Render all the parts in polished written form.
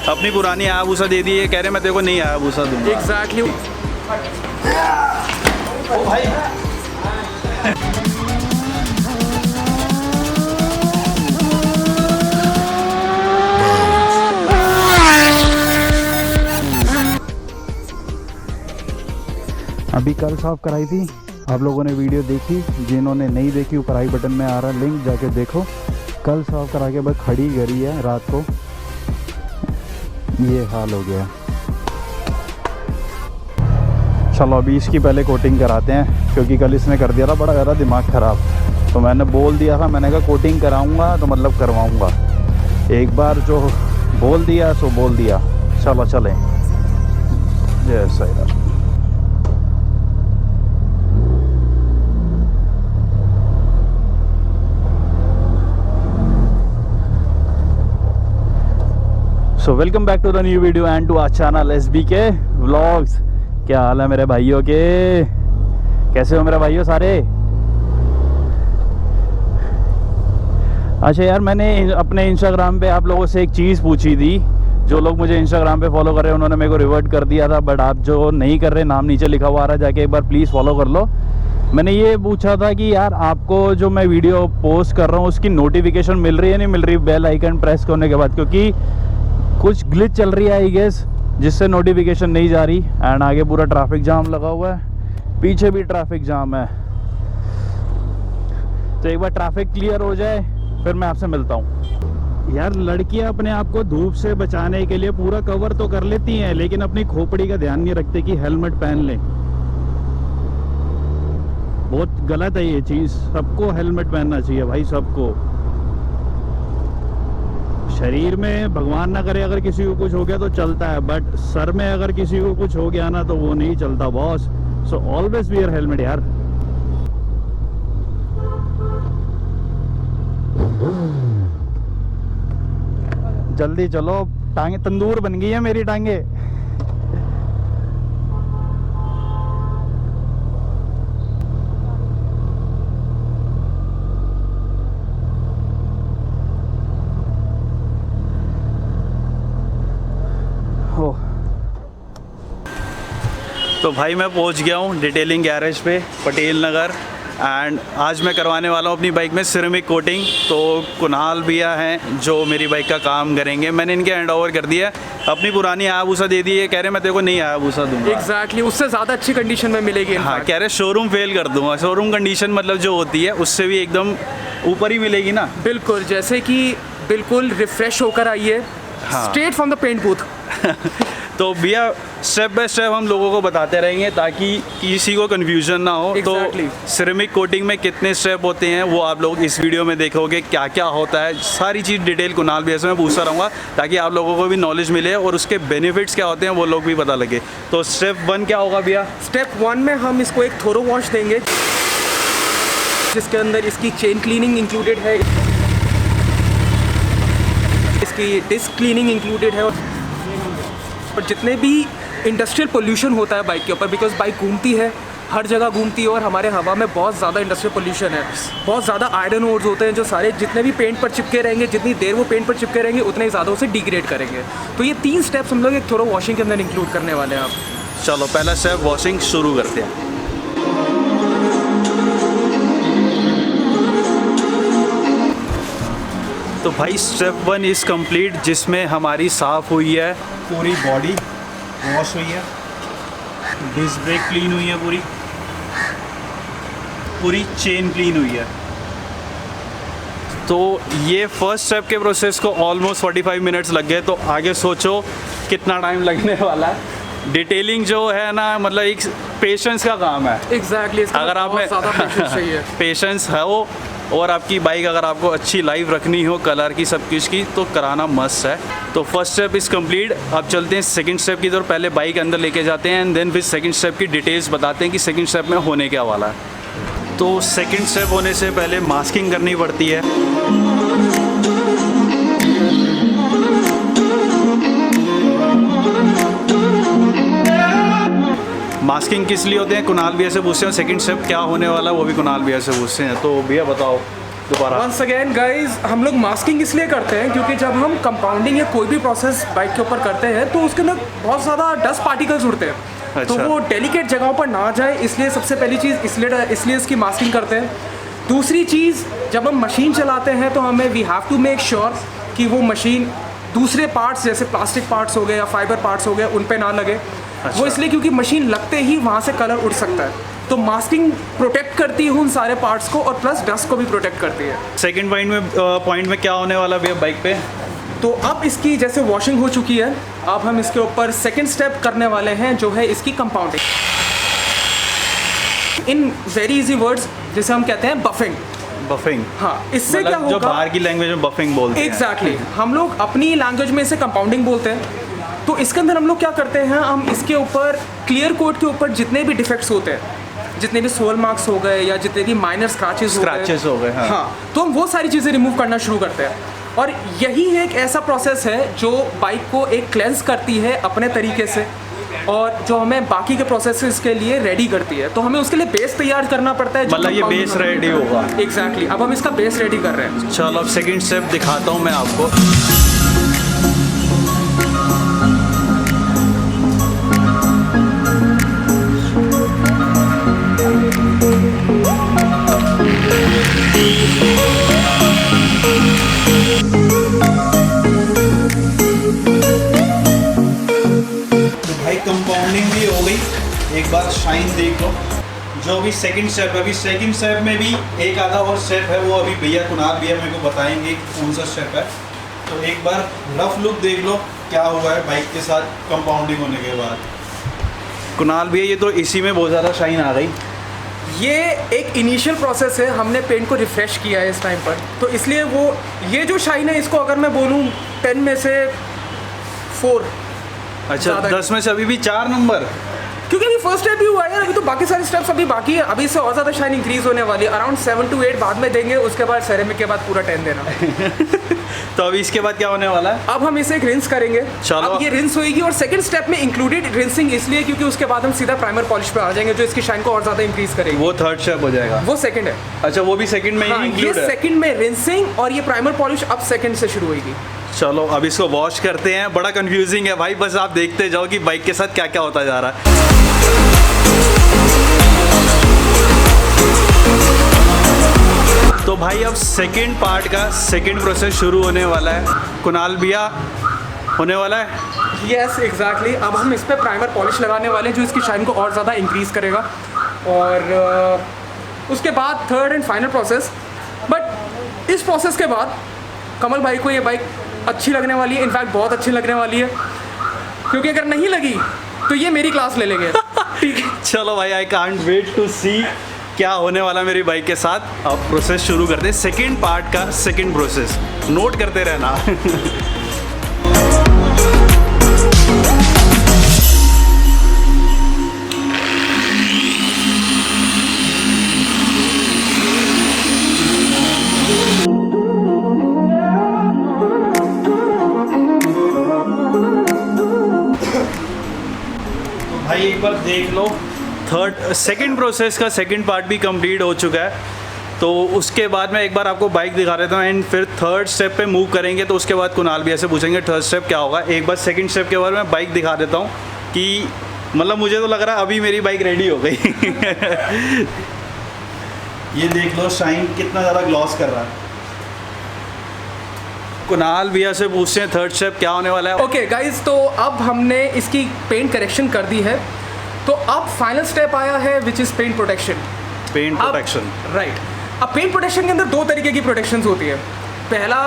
अपनी पुरानी हायाबुसा दे दी है, कह रहे मैं तेरे को नहीं हायाबुसा दूंगा। एग्जैक्टली। ओ भाई अभी कल साफ़ कराई थी, आप लोगों ने वीडियो देखी, जिन्होंने नहीं देखी ऊपर आई बटन में आ रहा लिंक, जाके देखो। कल साफ़ करा के बस खड़ी करी है रात को, ये हाल हो गया। चलो अभी इसकी पहले कोटिंग कराते हैं, क्योंकि कल इसने कर दिया था बड़ा ज़्यादा दिमाग ख़राब। तो मैंने बोल दिया था, मैंने कहा कोटिंग कराऊंगा तो मतलब करवाऊंगा। एक बार जो बोल दिया सो बोल दिया। चलो चलें। Jai Sai Ram. So welcome back to the new video and to our channel SBK vlogs. क्या हाल है मेरे भाइयों के? कैसे हो मेरे भाइयों सारे? अच्छा यार, मैंने अपने इंस्टाग्राम पे आप लोगों से एक चीज़ पूछी थी। जो लोग मुझे इंस्टाग्राम पे फॉलो कर रहे हैं उन्होंने मेरे को रिवर्ट कर दिया था, बट आप जो नहीं कर रहे, नाम नीचे लिखा हुआ आ रहा है, जाके एक बार प्लीज़ फॉलो कर लो। मैंने ये पूछा था कि यार आपको जो मैं वीडियो पोस्ट कर रहा हूँ उसकी नोटिफिकेशन मिल रही है नहीं मिल रही बेल आइकन प्रेस करने के बाद, क्योंकि कुछ ग्लिच चल रही है आई गेस, जिससे नोटिफिकेशन नहीं जा रही। एंड आगे पूरा ट्रैफिक जाम लगा हुआ है, पीछे भी ट्रैफिक जाम है। तो एक बार ट्रैफिक क्लियर हो जाए फिर मैं आपसे मिलता हूँ। यार लड़कियां अपने आप को धूप से बचाने के लिए पूरा कवर तो कर लेती हैं, लेकिन अपनी खोपड़ी का ध्यान नहीं रखते कि हेलमेट पहन लें। बहुत गलत है ये चीज़। सबको हेलमेट पहनना चाहिए भाई, सबको। शरीर में भगवान ना करे अगर किसी को कुछ हो गया तो चलता है, बट सर में अगर किसी को कुछ हो गया ना तो वो नहीं चलता boss. So always wear helmet यार। जल्दी चलो, टांगे तंदूर बन गई है मेरी टांगे। तो भाई मैं पहुंच गया हूं डिटेलिंग गैरेज पे, पटेल नगर। एंड आज मैं करवाने वाला हूं अपनी बाइक में सिरेमिक कोटिंग। तो कुणाल भैया हैं जो मेरी बाइक का काम करेंगे, मैंने इनके हैंड ओवर कर दिया। अपनी पुरानी हायाबुसा दे दी है, कह रहे मैं तेरे को नहीं हायाबुसा दूंगा। एग्जैक्टली, उससे ज़्यादा अच्छी कंडीशन में मिलेगी। हाँ, कह रहे शोरूम फेल कर दूंगा। शोरूम कंडीशन मतलब जो होती है उससे भी एकदम ऊपर ही मिलेगी ना। बिल्कुल, जैसे कि बिल्कुल रिफ्रेश होकर आई है, straight from the paint booth. तो भैया स्टेप बाय स्टेप हम लोगों को बताते रहेंगे ताकि किसी को कन्फ्यूजन ना हो। Exactly. तो सिरेमिक कोटिंग में कितने स्टेप होते हैं वो आप लोग इस वीडियो में देखोगे, क्या क्या होता है सारी चीज़ डिटेल कुणाल भैया से मैं पूछता रहूँगा, ताकि आप लोगों को भी नॉलेज मिले और उसके बेनिफिट्स क्या होते हैं वो लोग भी पता लगे। तो स्टेप 1 क्या होगा भैया? स्टेप 1 में हम इसको एक थोरो वॉश देंगे, जिसके अंदर इसकी चेन क्लीनिंग इंक्लूडेड है, इसकी डिस्क क्लीनिंग इंक्लूडेड है, और जितने भी इंडस्ट्रियल पोल्यूशन होता है बाइक के ऊपर, बिकॉज बाइक घूमती है, हर जगह घूमती है, और हमारे हवा में बहुत ज़्यादा इंडस्ट्रियल पोल्यूशन है। बहुत ज़्यादा आयरन ओर्स होते हैं जो सारे जितने भी पेंट पर चिपके रहेंगे, जितनी देर वो पेंट पर चिपके रहेंगे उतने ही ज़्यादा उसे डिग्रेड करेंगे। तो ये 3 स्टेप्स हम लोग एक थोरो वॉशिंग के अंदर इंक्लूड करने वाले हैं। आप चलो पहला स्टेप वॉशिंग शुरू करते हैं। तो भाई स्टेप 1 इज़ कंप्लीट, जिसमें हमारी साफ़ हुई है पूरी बॉडी, वॉश हुई है, डिस्क ब्रेक क्लीन हुई है, पूरी चेन क्लीन हुई है। तो ये फर्स्ट स्टेप के प्रोसेस को ऑलमोस्ट 45 मिनट्स लग गए। तो आगे सोचो कितना टाइम लगने वाला है। डिटेलिंग जो है ना, मतलब एक पेशेंस का काम है। एग्जैक्टली, अगर आप में पेशेंस है वो, और आपकी बाइक अगर आपको अच्छी लाइफ रखनी हो, कलर की सब कुछ की, तो कराना मस्ट है। तो फर्स्ट स्टेप इज़ कंप्लीट। अब चलते हैं सेकंड स्टेप की तरफ। पहले बाइक अंदर लेके जाते हैं एंड देन फिर सेकंड स्टेप की डिटेल्स बताते हैं कि सेकंड स्टेप में होने क्या वाला है। तो सेकंड स्टेप होने से पहले मास्किंग करनी पड़ती है। मास्किंग किस लिए होते हैं कुणाल भैया से पूछते हैं, सेकंड स्टेप क्या होने वाला है वो भी कुणाल भैया से पूछते हैं। तो भैया बताओ। दोबारा। वंस अगेन गाइज, हम लोग मास्किंग इसलिए करते हैं क्योंकि जब हम कंपाउंडिंग या कोई भी प्रोसेस बाइक के ऊपर करते हैं तो उसके अंदर बहुत ज़्यादा डस्ट पार्टिकल्स उड़ते हैं। तो अच्छा। वो डेलिकेट जगहों पर ना जाए, इसलिए सबसे पहली चीज़ इसलिए इसकी मास्किंग करते हैं। दूसरी चीज़, जब हम मशीन चलाते हैं तो हमें we have to make sure कि वो मशीन दूसरे पार्ट्स जैसे प्लास्टिक पार्ट्स हो गए या फाइबर पार्ट्स हो गए उन पे ना लगे। अच्छा। वो इसलिए क्योंकि मशीन लगते ही वहाँ से कलर उड़ सकता है, तो मास्किंग प्रोटेक्ट करती है उन सारे पार्ट्स को और प्लस डस्ट को भी प्रोटेक्ट करती है। सेकंड पॉइंट में क्या होने वाला भैया बाइक पे? तो अब इसकी जैसे वॉशिंग हो चुकी है, अब हम इसके ऊपर सेकंड स्टेप करने वाले हैं जो है इसकी compounding. In very easy words जैसे हम कहते हैं बफिंग। बफिंग, हाँ, इससे क्या मतलब जो होगा, बाहर की लैंग्वेज में बफिंग बोलते हैं। एग्जैक्टली, हम लोग अपनी लैंग्वेज में इसे कंपाउंडिंग बोलते हैं। तो इसके अंदर हम लोग क्या करते हैं, हम इसके ऊपर क्लियर कोट के ऊपर जितने भी डिफेक्ट्स होते हैं, जितने भी सोल मार्क्स हो गए या जितने भी माइनर स्क्रैचेस हो गए, हाँ। हाँ, तो हम वो सारी चीज़ें रिमूव करना शुरू करते हैं। और यही एक ऐसा प्रोसेस है जो बाइक को एक क्लेंस करती है अपने तरीके से और जो हमें बाकी के प्रोसेसेस के लिए रेडी करती है। तो हमें उसके लिए बेस तैयार करना पड़ता है। मतलब ये बेस रेडी होगा। एग्जैक्टली, अब हम इसका बेस रेडी कर रहे हैं। चलो अब सेकंड स्टेप दिखाता हूँ मैं आपको। कंपाउंडिंग भी हो गई, एक बार शाइन देख लो। जो अभी सेकंड स्टेप है, अभी सेकंड स्टेप में भी एक आधा और स्टेप है, वो अभी भैया कुणाल भैया मेरे को बताएंगे कौन सा स्टेप है। तो एक बार रफ लुक देख लो क्या हुआ है बाइक के साथ कंपाउंडिंग होने के बाद। कुणाल भैया, ये तो इसी में बहुत ज़्यादा शाइन आ गई। ये एक इनिशियल प्रोसेस है, हमने पेंट को रिफ्रेश किया है इस टाइम पर, तो इसलिए वो ये जो शाइन है इसको अगर मैं बोलूँ 10 में से 4। अच्छा, 10 में से अभी भी 4 नंबर, क्योंकि अभी फर्स्ट स्टेप ही हुआ है, अभी तो बाकी सारे स्टेप्स अभी बाकी है। अभी से और ज़्यादा शाइन इंक्रीज होने वाली है, अराउंड 7 to 8 बाद में देंगे, उसके बाद सेरेमिक के बाद पूरा 10 देना। तो अभी इसके बाद क्या होने वाला है? अब हम इसे एक रिंस करेंगे। चलो। अब ये रिंस होएगी और सेकंड स्टेप में इंक्लूडेड रिंसिंग इसलिए क्योंकि उसके बाद हम सीधा प्राइमर पॉलिश पे आ जाएंगे जो इसकी शाइन को और ज़्यादा इंक्रीज करेगी। वो थर्ड स्टेप हो जाएगा। वो सेकंड है। अच्छा, वो भी सेकंड में ही हाँ, ये इंक्लूड है। सेकंड में रिंसिंग और ये प्राइमर पॉलिश अब सेकंड से शुरू होगी। चलो अब इसको वॉश करते हैं। बड़ा कंफ्यूजिंग है भाई, बस आप देखते जाओ कि बाइक के साथ क्या क्या होता जा रहा है। तो भाई अब सेकंड पार्ट का सेकंड प्रोसेस शुरू होने वाला है। कुणाल भैया, होने वाला है? Yes, exactly. अब हम इस पर प्राइमर पॉलिश लगाने वाले हैं जो इसकी शाइन को और ज़्यादा इंक्रीज करेगा। और उसके बाद third and final process. But इस प्रोसेस के बाद कमल भाई को ये बाइक अच्छी लगने वाली है, इनफैक्ट बहुत अच्छी लगने वाली है, क्योंकि अगर नहीं लगी तो ये मेरी क्लास ले लेंगे। ठीक है, चलो भाई, आई कांट वेट टू सी क्या होने वाला मेरी बाइक के साथ। अब प्रोसेस शुरू करते हैं, सेकंड पार्ट का सेकंड प्रोसेस। नोट करते रहना। भाई एक बार देख लो, सेकंड प्रोसेस का सेकंड पार्ट भी कंप्लीट हो चुका है। तो उसके बाद मैं एक बार आपको बाइक दिखा देता हूँ एंड फिर थर्ड स्टेप पे मूव करेंगे। तो उसके बाद कुणाल भी ऐसे पूछेंगे थर्ड स्टेप क्या होगा। एक बार सेकंड स्टेप के बाद मैं बाइक दिखा देता हूँ कि मतलब मुझे तो लग रहा है अभी मेरी बाइक रेडी हो गई। ये देख लो शाइन कितना ज़्यादा ग्लॉस कर रहा है। कुणाल भैया से पूछते हैं थर्ड स्टेप क्या होने वाला है। ओके गाइज, तो अब हमने इसकी पेंट करेक्शन कर दी है, तो अब फाइनल स्टेप आया है which is paint protection. Paint protection, right. अब पेंट प्रोटेक्शन के अंदर 2 तरीके की प्रोटेक्शंस होती है। पहला,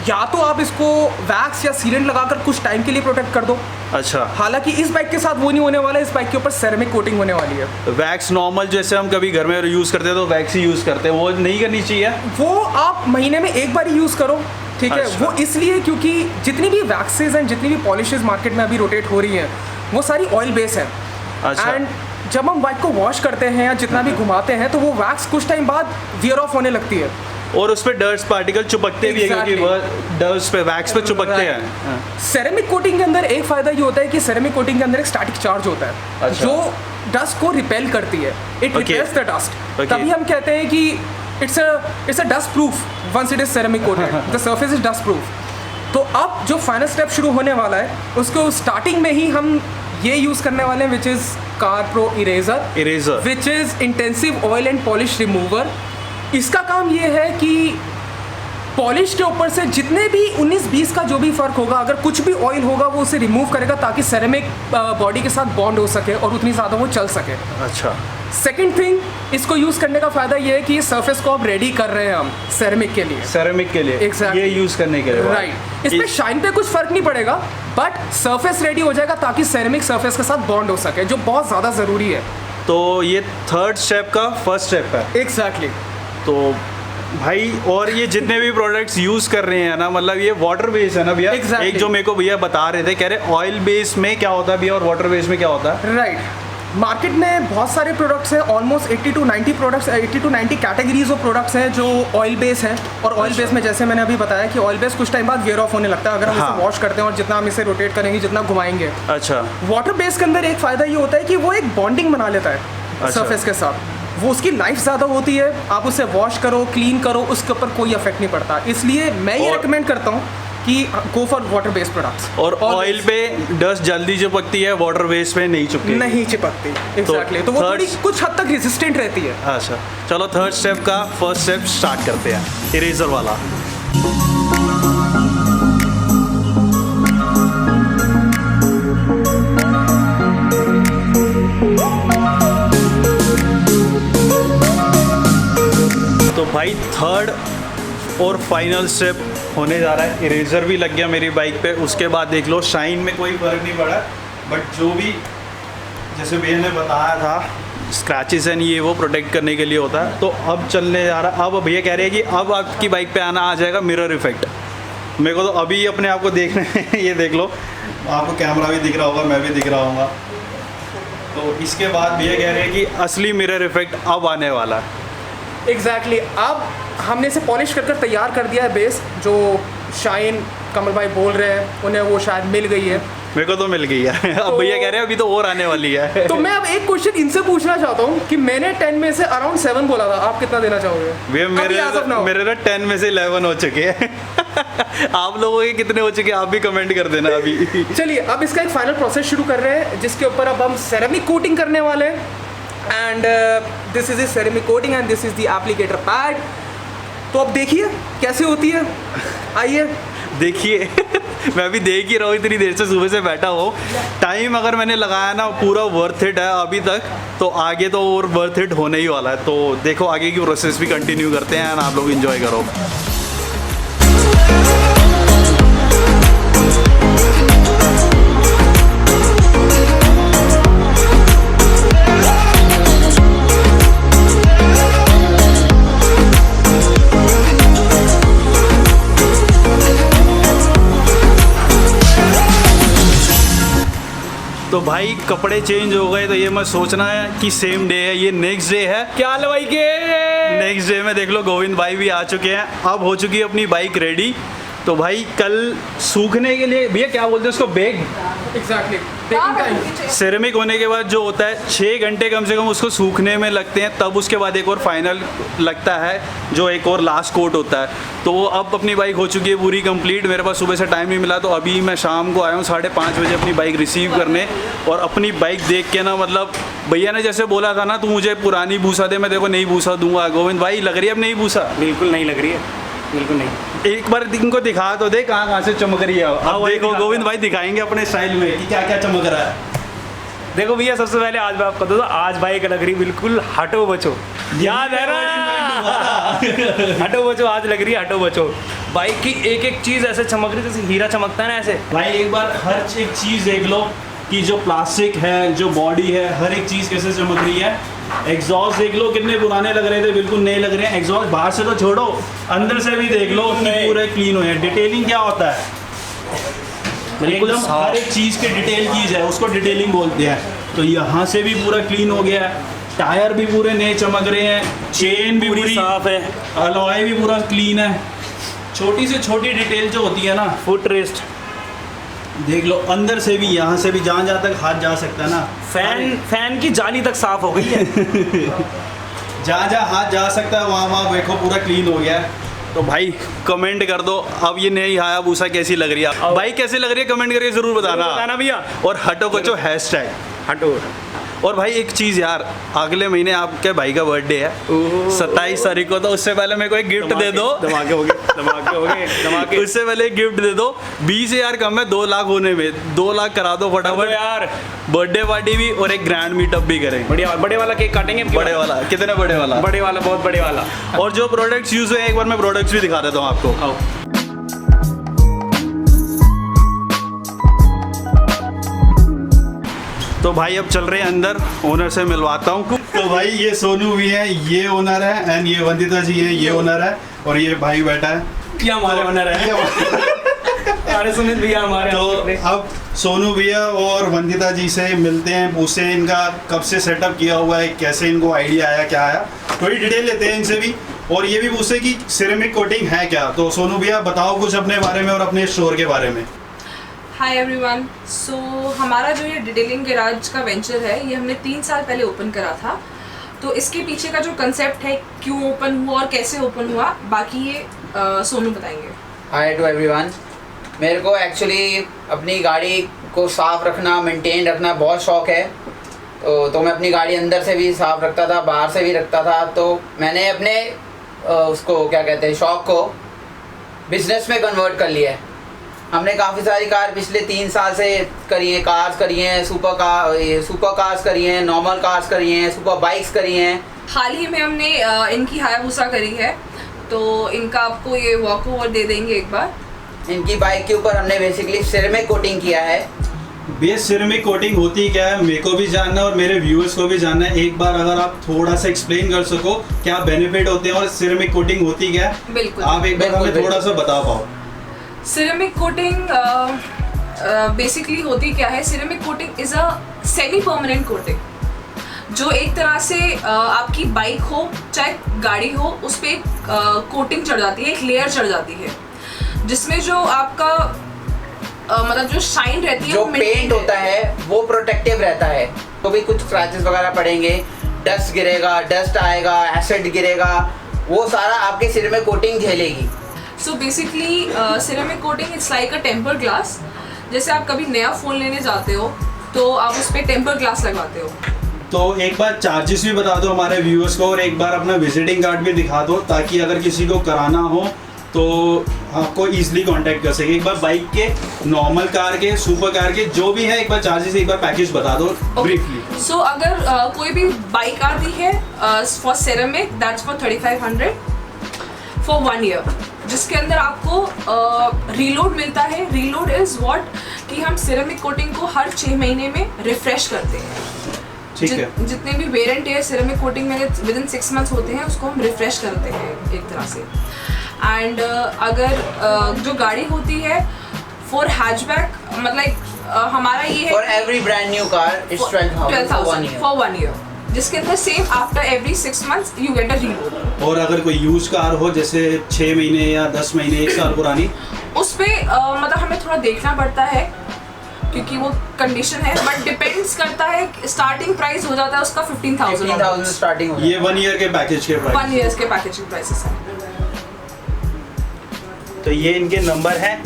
या तो आप इसको वैक्स या सीलेंट लगाकर कुछ टाइम के लिए प्रोटेक्ट कर दो। अच्छा, हालांकि इस बाइक के साथ वो नहीं होने वाला है, इस बाइक के ऊपर सेरेमिक कोटिंग होने वाली है। वैक्स नॉर्मल जैसे हम कभी घर में यूज़ करते हैं तो वैक्स ही यूज़ करते हैं, वो नहीं करनी चाहिए। वो आप महीने में एक बार ही यूज़ करो, ठीक है। अच्छा। वो इसलिए क्योंकि जितनी भी वैक्सेस एंड जितनी भी पॉलिशेस मार्केट में अभी रोटेट हो रही हैं वो सारी ऑयल बेस है। अच्छा। एंड जब हम बाइक को वॉश करते हैं या जितना भी घुमाते हैं तो वो वैक्स कुछ टाइम बाद वियर ऑफ होने लगती है और उस पे डस्ट पार्टिकल चिपकते भी है क्योंकि वो डस्ट पे वैक्स पे चिपकते हैं। सेरेमिक कोटिंग के अंदर एक फ़ायदा ये होता है कि सेरेमिक कोटिंग के अंदर एक स्टैटिक चार्ज होता है। अच्छा। जो डस्ट को रिपेल करती है, इट रिपेल्स द डस्ट। तभी हम कहते हैं कि it's a dust proof once it is ceramic coated, the surface is dust proof. तो अब जो फाइनल स्टेप शुरू होने वाला है उसको स्टार्टिंग में ही हम ये यूज़ करने वाले हैं, which is car pro eraser, which is intensive oil and polish remover. इसका काम ये है कि पॉलिश के ऊपर से जितने भी 19-20 का जो भी फ़र्क होगा, अगर कुछ भी ऑयल होगा वो उसे रिमूव करेगा ताकि सेरेमिक बॉडी के साथ बॉन्ड हो सके और उतनी ज़्यादा वो चल सके। अच्छा, सेकंड थिंग, इसको यूज़ करने का फ़ायदा ये है कि इस सरफेस को अब रेडी कर रहे हैं हम सेरेमिक के लिए। Exactly. ये यूज़ करने के लिए, राइट। इसमें शाइन पे कुछ फ़र्क नहीं पड़ेगा, बट सरफेस रेडी हो जाएगा ताकि सेरेमिक सरफेस के साथ बॉन्ड हो सके, जो बहुत ज़्यादा ज़रूरी है। तो ये थर्ड स्टेप का फर्स्ट स्टेप है। एग्जैक्टली। तो भाई और ये जितने भी प्रोडक्ट्स यूज़ कर रहे हैं ना, मतलब ये वाटर बेस है ना भैया? Exactly. एक जो मेरे को भैया बता रहे थे, कह रहे ऑयल बेस में क्या होता है भैया और वाटर बेस में क्या होता है? राइट। मार्केट में बहुत सारे प्रोडक्ट्स हैं, almost 80 to 90 products, 80 to 90 categories of products हैं जो ऑयल बेस हैं। और ऑयल बेस में जैसे मैंने अभी बताया कि ऑयल बेस कुछ टाइम बाद वेयर ऑफ होने लगता है अगर हम इसे वॉश करते हैं और जितना हम इसे रोटेट करेंगे, जितना घुमाएंगे। अच्छा। वाटर बेस के अंदर एक फ़ायदा ये होता है कि वो एक बॉन्डिंग बना लेता है सरफेस के साथ, वो उसकी लाइफ ज़्यादा होती है। आप उसे वॉश करो, क्लीन करो, उसके ऊपर कोई इफेक्ट नहीं पड़ता। इसलिए मैं ये रिकमेंड करता हूँ कि go for water based products. और ऑयल पे डस्ट जल्दी चिपकती है, वाटर बेस पे नहीं चिपकती। एग्जैक्टली। तो वो थोड़ी कुछ हद तक रेजिस्टेंट रहती है। अच्छा, चलो थर्ड स्टेप का फर्स्ट स्टेप स्टार्ट करते हैं, इरेजर वाला। तो भाई थर्ड और फाइनल स्टेप होने जा रहा है। इरेजर भी लग गया मेरी बाइक पे, उसके बाद देख लो शाइन में कोई फ़र्क नहीं पड़ा, बट जो भी जैसे भैया ने बताया था स्क्रैचेस एंड ये वो प्रोटेक्ट करने के लिए होता है। तो अब चलने जा रहा है, अब भैया कह रहे हैं कि अब आपकी बाइक पे आना आ जाएगा मिरर इफेक्ट। मेरे को तो अभी अपने आप को देखने हैं, ये देख लो, आपको कैमरा भी दिख रहा होगा, मैं भी दिख रहा हूँगा। तो इसके बाद भैया कह रहे हैं कि असली मिरर इफेक्ट अब आने वाला है। एग्जैक्टली। अब हमने इसे पॉलिश कर तैयार कर दिया है बेस, जो शाइन कमल भाई बोल रहे हैं उन्हें वो शायद मिल गई है। मेरे को तो मिल गई है। अब भैया कह रहे हैं अभी तो और आने वाली है। तो मैं अब एक क्वेश्चन इनसे पूछना चाहता हूँ कि मैंने 10 में से अराउंड 7 बोला था, आप कितना देना चाहोगे? मेरे ना 10 में से 11 हो चुके हैं। आप लोगों के कितने हो चुके हैं आप भी कमेंट कर देना अभी। चलिए अब इसका एक फाइनल प्रोसेस शुरू कर रहे हैं, जिसके ऊपर अब हम सेरेमिक कोटिंग करने वाले हैं। And this is the ceramic coating and this is the applicator pad. तो अब देखिए कैसे होती है, आइए देखिए। मैं अभी देख ही रहा हूँ, इतनी देर से सुबह से बैठा हूँ। टाइम अगर मैंने लगाया ना पूरा वर्थ इट है अभी तक, तो आगे तो और वर्थ इट होने ही वाला है। तो देखो आगे की प्रोसेस भी कंटिन्यू करते हैं, आप लोग एंजॉय करो। तो भाई कपड़े चेंज हो गए, तो ये मैं सोचना है कि सेम डे है, ये नेक्स्ट डे है। क्या हाल है भाई के? नेक्स्ट डे में देख लो गोविंद भाई भी आ चुके हैं, अब हो चुकी है अपनी बाइक रेडी। तो भाई कल सूखने के लिए भैया क्या बोलते हैं उसको, बेग? एग्जैक्टली। सेरेमिक होने के बाद जो होता है 6 घंटे कम से कम उसको सूखने में लगते हैं, तब उसके बाद एक और फाइनल लगता है जो एक और लास्ट कोट होता है। तो वो अब अपनी बाइक हो चुकी है पूरी कंप्लीट। मेरे पास सुबह से टाइम नहीं मिला, तो अभी मैं शाम को आया हूँ 5:30 बजे अपनी बाइक रिसीव करने। और अपनी बाइक देख के ना, मतलब भैया ने जैसे बोला था ना, तू मुझे पुरानी भूसा दे, मैं देखो नई भूसा दूंगा। गोविंद भाई लग रही है अब नई भूसा? बिल्कुल नहीं लग रही है, बिल्कुल नहीं। एक बार इनको दिखा तो दे कहाँ से चमक रही है। अब देखो गोविंद भाई दिखाएंगे अपने स्टाइल में कि क्या क्या चमक रहा है। देखो भैया सबसे पहले आज मैं आपको बता दूं, आज बाइक लग रही बिल्कुल हटो बचो, याद है ना? हटो बचो आज लग रही है, हटो बचो। बाइक की एक एक चीज़ ऐसे चमक रही है जैसे हीरा चमकता है ना ऐसे। भाई एक बार हर एक चीज़ देख लो कि जो प्लास्टिक है, जो बॉडी है, हर एक चीज़ कैसे चमक रही है। एग्जॉस्ट देख लो कितने पुराने लग रहे थे, बिल्कुल नए लग रहे हैं। एग्जॉस्ट बाहर से तो छोड़ो, अंदर से भी देख लो कि पूरे क्लीन हुए हैं। डिटेलिंग क्या होता है? एकदम हर एक चीज़ की डिटेल की जाए उसको डिटेलिंग बोलते हैं। तो यहाँ से भी पूरा क्लीन हो गया है, टायर भी पूरे नए चमक रहे हैं, चेन भी पूरी साफ है, अलॉय भी पूरा क्लीन है। छोटी से छोटी डिटेल जो होती है ना, फुट रेस्ट देख लो, अंदर से भी, यहाँ से भी, जहाँ तक हाथ जा सकता है ना। फैन की जाली तक साफ हो गई है। जहाँ जहाँ हाथ जा सकता है वहाँ वहाँ देखो पूरा क्लीन हो गया है। तो भाई कमेंट कर दो अब ये नई हायाबुसा कैसी लग रही है, भाई कैसी लग रही है कमेंट करके जरूर बताना भैया। और हटो कचो हैशटैग हटो। और भाई एक चीज़ यार, अगले महीने आपके भाई का बर्थडे है 27 तारीख को, तो उससे पहले मेरे को एक गिफ्ट दे दो। धमाके हो गए धमाके। उससे पहले एक गिफ्ट दे दो। 20,000 कम है 2 लाख होने में, 2 लाख करा दो फटाफट यार। बर्थडे पार्टी भी और एक ग्रैंड मीटअप भी करें। बढ़िया, बड़े वाला केक काटेंगे। बड़े वाला कितने बड़े वाला? बड़े वाला, बहुत बड़े वाला। और जो प्रोडक्ट्स यूज़ हुए एक बार मैं प्रोडक्ट्स भी दिखा देता हूँ आपको। आओ। तो भाई अब चल रहे हैं अंदर, ओनर से मिलवाता हूँ। तो भाई ये सोनू भी है, ये ओनर है, एंड ये वंदिता जी है, ये ओनर है, और ये भाई बैठा है, ये हमारे ओनर है। अरे सुमित भैया हमारे। तो अब सोनू भैया और वंदिता जी से मिलते हैं, पूछते हैं इनका कब से सेटअप किया हुआ है, कैसे इनको आइडिया आया, क्या आया, थोड़ी डिटेल लेते हैं इनसे भी, और ये भी पूछते हैं कि सिरेमिक कोटिंग है क्या। तो सोनू भैया बताओ कुछ अपने बारे में और अपने स्टोर के बारे में। Hi everyone. सो हमारा जो ये डिटेलिंग गैराज का वेंचर है ये हमने 3 साल पहले ओपन करा था। तो इसके पीछे का जो कंसेप्ट है, क्यों ओपन हुआ और कैसे ओपन हुआ, बाकी ये सोनू बताएंगे। हाय टू एवरीवन। मेरे को एक्चुअली अपनी गाड़ी को साफ़ रखना, मेंटेन रखना बहुत शौक़ है। तो मैं अपनी गाड़ी अंदर से भी साफ़ रखता था, बाहर से भी रखता था। तो मैंने अपने उसको क्या कहते हैं, शौक़ को बिजनेस में कन्वर्ट कर लिया है। हमने काफ़ी सारी कार पिछले 3 साल से करी हैं, कार्स करी हैं, सुपर कार्स करी हैं, नॉर्मल कार्स करी हैं, सुपर बाइक्स करी हैं। हाल ही में हमने इनकी हायाबुसा करी है, तो इनका आपको ये वॉक ओवर दे देंगे एक बार। इनकी बाइक के ऊपर हमने बेसिकली सिरेमिक कोटिंग किया है। बेस सिरेमिक कोटिंग होती क्या है मेरे को भी जानना है और मेरे व्यूअर्स को भी जानना है। एक बार अगर आप थोड़ा सा एक्सप्लेन कर सको क्या बेनिफिट होते हैं और सिरेमिक कोटिंग होती क्या है, बिल्कुल आप एक बार हमें थोड़ा सा बता पाओ। सिरेमिक कोटिंग बेसिकली होती क्या है, ceramic coating is a semi permanent coating, जो एक तरह से आपकी बाइक हो चाहे गाड़ी हो उस पर कोटिंग चढ़ जाती है, एक लेयर चढ़ जाती है, जिसमें जो आपका मतलब जो शाइन रहती है, जो पेंट होता है वो प्रोटेक्टिव रहता है। तो भी कुछ स्क्रैचेस वगैरह पड़ेंगे, डस्ट गिरेगा, डस्ट आएगा, एसिड गिरेगा, वो सारा आपके सिर में कोटिंग झेलेगी। So basically ceramic coating it's like a temper glass. जैसे आप कभी नया फ़ोन लेने जाते हो तो आप उस पर टेम्पर ग्लास लगवाते हो। तो एक बार चार्जेस भी बता दो हमारे व्यूअर्स को और एक बार अपना विजिटिंग कार्ड भी दिखा दो, ताकि अगर किसी को कराना हो तो आपको इजीली कांटेक्ट कर सके। एक बार बाइक के, नॉर्मल कार के, सुपर कार के, जो भी है एक बार चार्जेस, एक बार पैकेज बता दो ब्रीफली। सो अगर कोई भी बाइक आती है for ceramic that's for 3500 for 1 year, जिसके अंदर आपको रीलोड मिलता है। रीलोड इज व्हाट कि हम सिरेमिक कोटिंग को हर 6 महीने में रिफ्रेश करते हैं। ठीक है। जितने भी वेरिएंट है सिरेमिक कोटिंग में विद इन 6 मंथ्स होते हैं, उसको हम रिफ्रेश करते हैं एक तरह से। एंड अगर जो गाड़ी होती है फॉर हैचबैक, मतलब हमारा ये है for every brand new car it's 12,000 for 1 year, जिसके अंदर same after every 6 months you get a reload. और अगर कोई यूज कार हो जैसे 6 महीने या 10 महीने 1 साल पुरानी, उस पर मतलब हमें थोड़ा देखना पड़ता है क्योंकि वो कंडीशन है, बट डिपेंड्स करता है। स्टार्टिंग प्राइस हो जाता है उसका 15,000 स्टार्टिंग हो। ये 1 ईयर के पैकेज के प्राइस, 1 ईयर्स के पैकेज के प्राइसेस हैं। तो ये इनके नंबर हैं,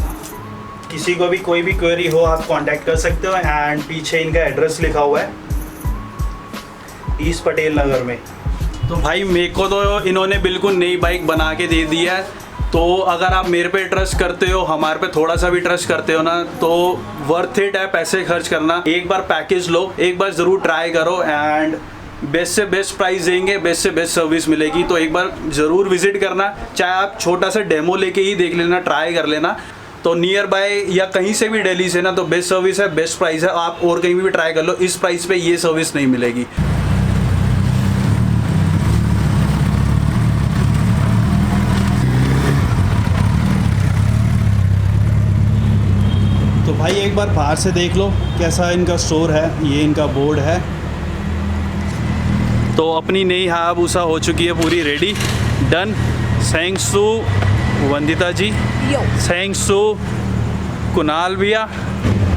किसी को भी कोई भी क्वेरी हो आप कांटेक्ट कर सकते हो। एंड पीछे इनका एड्रेस लिखा हुआ है ईस्ट पटेल नगर में। तो भाई मेरे को तो इन्होंने बिल्कुल नई बाइक बना के दे दी है, तो अगर आप मेरे पे ट्रस्ट करते हो, हमारे पे थोड़ा सा भी ट्रस्ट करते हो ना, तो वर्थ इट है पैसे खर्च करना। एक बार पैकेज लो, एक बार ज़रूर ट्राई करो, एंड बेस्ट से बेस्ट प्राइस देंगे, बेस्ट से बेस्ट सर्विस मिलेगी। तो एक बार ज़रूर विजिट करना, चाहे आप छोटा सा डेमो लेके ही देख लेना, ट्राई कर लेना। तो नियर बाय या कहीं से भी दिल्ली से ना, तो बेस्ट सर्विस है, बेस्ट प्राइस है। आप और कहीं भी ट्राई कर लो, इस प्राइस पे ये सर्विस नहीं मिलेगी। तो भाई एक बार बाहर से देख लो कैसा इनका स्टोर है, ये इनका बोर्ड है। तो अपनी नई हायाबुसा हो चुकी है पूरी ready, done. Thanks to Vandita ji, thanks to Kunal भैया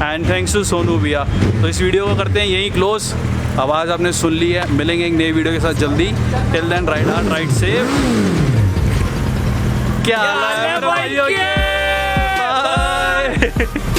एंड थैंक्स टू सोनू भैया। तो इस वीडियो को करते हैं यहीं क्लोज। आवाज़ आपने सुन ली है। मिलेंगे एक नई वीडियो के साथ जल्दी। Till then ride hard ride safe. क्या हाल है मेरे भाइयों के? बाय।